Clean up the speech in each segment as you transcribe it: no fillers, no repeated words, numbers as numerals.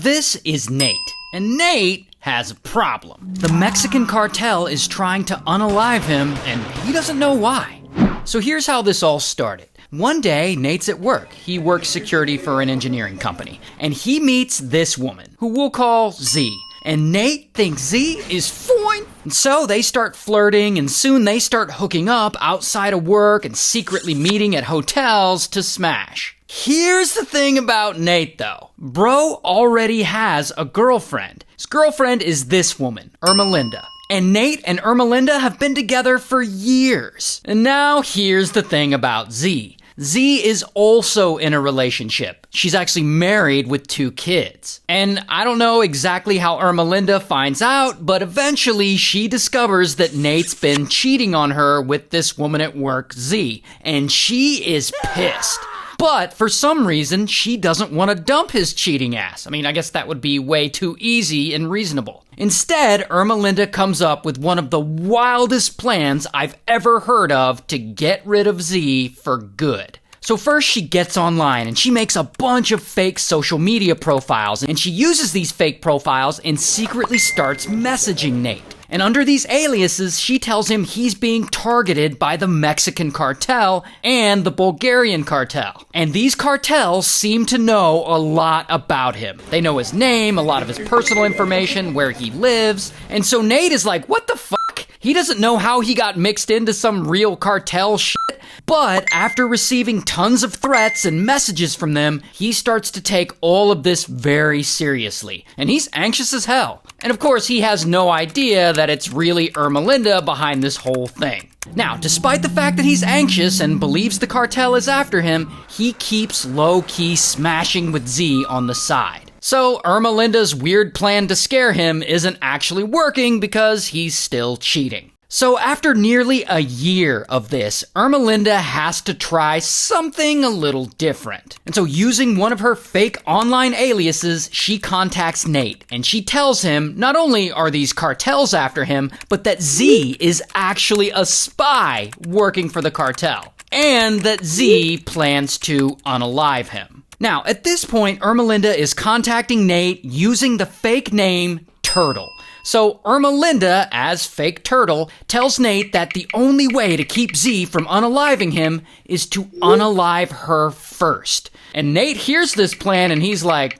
This is Nate, and Nate has a problem. The Mexican cartel is trying to unalive him, and he doesn't know why. So here's how this all started. One day, Nate's at work. He works security for an engineering company, and he meets this woman, who we'll call Z. And Nate thinks Z is fine. And so they start flirting, and soon they start hooking up outside of work and secretly meeting at hotels to smash. Here's the thing about Nate, though. Bro already has a girlfriend. His girlfriend is this woman, Ermalinda. And Nate and Ermalinda have been together for years. And now here's the thing about Z. Z is also in a relationship. She's actually married with 2 kids. And I don't know exactly how Ermalinda finds out, but eventually she discovers that Nate's been cheating on her with this woman at work, Z. And she is pissed. But for some reason, she doesn't want to dump his cheating ass. I mean, I guess that would be way too easy and reasonable. Instead, Ermalinda comes up with one of the wildest plans I've ever heard of to get rid of Z for good. So first she gets online and she makes a bunch of fake social media profiles, and she uses these fake profiles and secretly starts messaging Nate. And under these aliases, she tells him he's being targeted by the Mexican cartel and the Bulgarian cartel. And these cartels seem to know a lot about him. They know his name, a lot of his personal information, where he lives. And so Nate is like, what the fuck? He doesn't know how he got mixed into some real cartel shit. But after receiving tons of threats and messages from them, he starts to take all of this very seriously. And he's anxious as hell. And of course, he has no idea that it's really Ermalinda behind this whole thing. Now, despite the fact that he's anxious and believes the cartel is after him, he keeps low-key smashing with Z on the side. So Ermalinda's weird plan to scare him isn't actually working because he's still cheating. So after nearly a year of this, Ermalinda has to try something a little different. And so using one of her fake online aliases, she contacts Nate, and she tells him not only are these cartels after him, but that Z is actually a spy working for the cartel, and that Z plans to unalive him. Now, at this point, Ermalinda is contacting Nate using the fake name Turtle. So Ermalinda, as fake Turtle, tells Nate that the only way to keep Z from unaliving him is to unalive her first. And Nate hears this plan and he's like,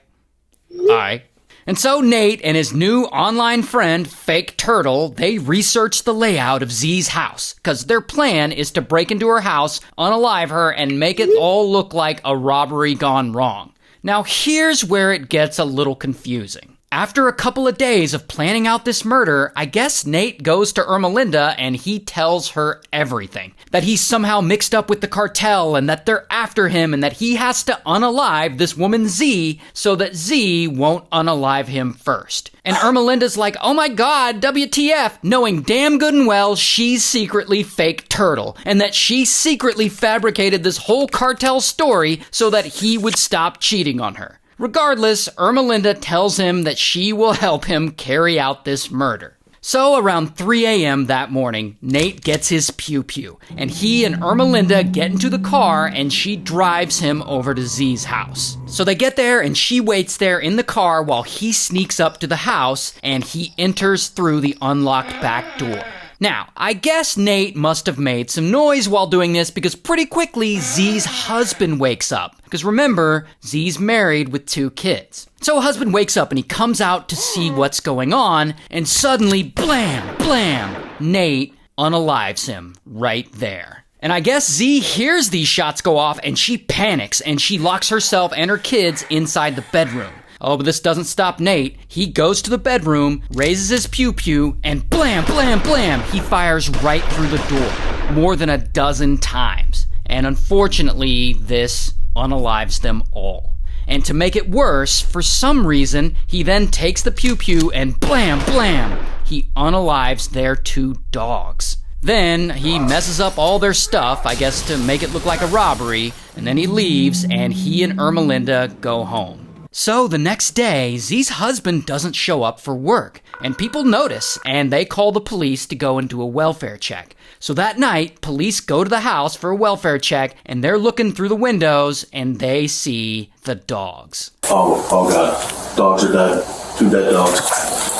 alright. And so Nate and his new online friend, Fake Turtle, they research the layout of Z's house, because their plan is to break into her house, unalive her, and make it all look like a robbery gone wrong. Now here's where it gets a little confusing. After a couple of days of planning out this murder, I guess Nate goes to Ermalinda and he tells her everything. That he's somehow mixed up with the cartel and that they're after him and that he has to unalive this woman Z so that Z won't unalive him first. And Ermalinda's like, oh my god, WTF, knowing damn good and well she's secretly Fake Turtle and that she secretly fabricated this whole cartel story so that he would stop cheating on her. Regardless, Ermalinda tells him that she will help him carry out this murder. So around 3 a.m. that morning, Nate gets his pew-pew, and he and Ermalinda get into the car and she drives him over to Z's house. So they get there and she waits there in the car while he sneaks up to the house and he enters through the unlocked back door. Now, I guess Nate must have made some noise while doing this because pretty quickly Z's husband wakes up. Because remember, Z's married with 2 kids. So husband wakes up and he comes out to see what's going on, and suddenly, blam, blam, Nate unalives him right there. And I guess Z hears these shots go off and she panics and she locks herself and her kids inside the bedroom. Oh, but this doesn't stop Nate. He goes to the bedroom, raises his pew-pew, and blam, blam, blam, he fires right through the door, more than a dozen times. And unfortunately, this unalives them all. And to make it worse, for some reason, he then takes the pew-pew and blam, blam, he unalives their 2 dogs. Then he messes up all their stuff, I guess to make it look like a robbery, and then he leaves and he and Ermalinda go home. So the next day, Z's husband doesn't show up for work, and people notice, and they call the police to go and do a welfare check. So that night, police go to the house for a welfare check, and they're looking through the windows, and they see the dogs. Oh God. Dogs are dead. 2 dead dogs.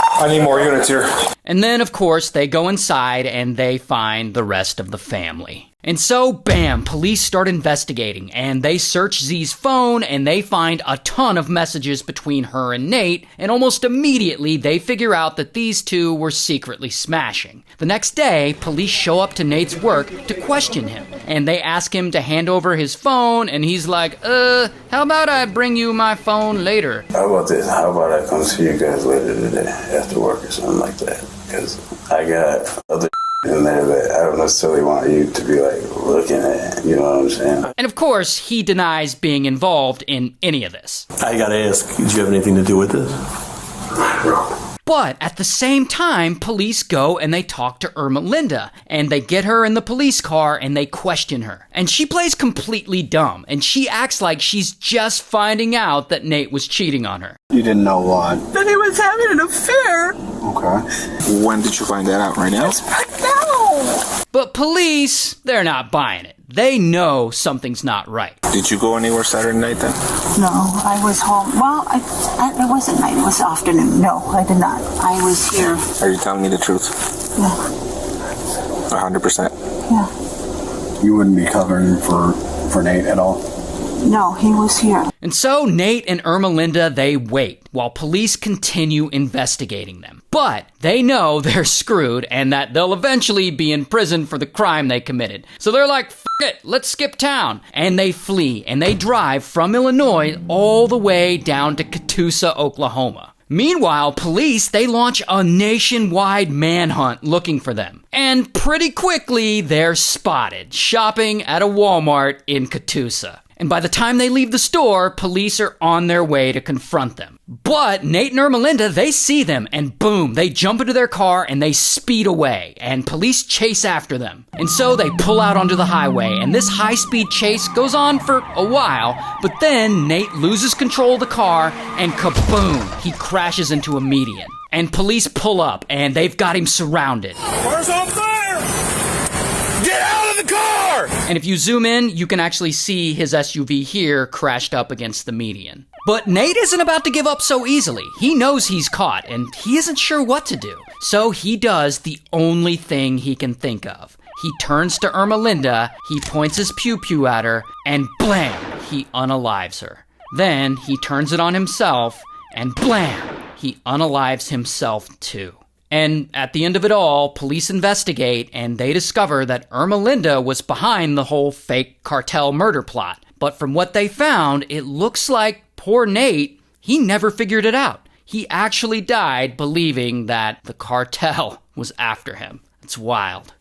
I need more units here. And then, of course, they go inside, and they find the rest of the family. And so, bam, police start investigating, and they search Z's phone, and they find a ton of messages between her and Nate, and almost immediately they figure out that these two were secretly smashing. The next day, police show up to Nate's work to question him, and they ask him to hand over his phone, and he's like, how about I bring you my phone later? How about this? How about I come see you guys later today after work or something like that? Because I got other in there that I don't necessarily want you to be like looking at, you know what I'm saying? And of course, he denies being involved in any of this. I gotta ask, did you have anything to do with this? But at the same time, police go and they talk to Ermalinda, and they get her in the police car and they question her. And she plays completely dumb, and she acts like she's just finding out that Nate was cheating on her. You didn't know what? That he was having an affair. Okay. When did you find that out? Right now? Right now. But police, they're not buying it. They know something's not right. Did you go anywhere Saturday night then? No, I was home. Well, it wasn't night. It was afternoon. No, I did not. I was here. Are you telling me the truth? Yeah. 100%? Yeah. You wouldn't be covering for Nate at all? No, he was here. And so Nate and Ermalinda, they wait while police continue investigating them. But they know they're screwed and that they'll eventually be in prison for the crime they committed. So they're like, F it, let's skip town. And they flee and they drive from Illinois all the way down to Catoosa, Oklahoma. Meanwhile, police, they launch a nationwide manhunt looking for them. And pretty quickly, they're spotted shopping at a Walmart in Catoosa. And by the time they leave the store, police are on their way to confront them. But Nate and Ermalinda, they see them, and boom, they jump into their car and they speed away, and police chase after them. And so they pull out onto the highway, and this high-speed chase goes on for a while, but then Nate loses control of the car, and kaboom, he crashes into a median. And police pull up, and they've got him surrounded. Car's on fire! Get out of the car! And if you zoom in, you can actually see his SUV here crashed up against the median. But Nate isn't about to give up so easily. He knows he's caught, and he isn't sure what to do. So he does the only thing he can think of. He turns to Ermalinda, he points his pew-pew at her, and blam, he unalives her. Then he turns it on himself, and blam, he unalives himself too. And at the end of it all, police investigate, and they discover that Ermalinda was behind the whole fake cartel murder plot. But from what they found, it looks like poor Nate, he never figured it out. He actually died believing that the cartel was after him. It's wild.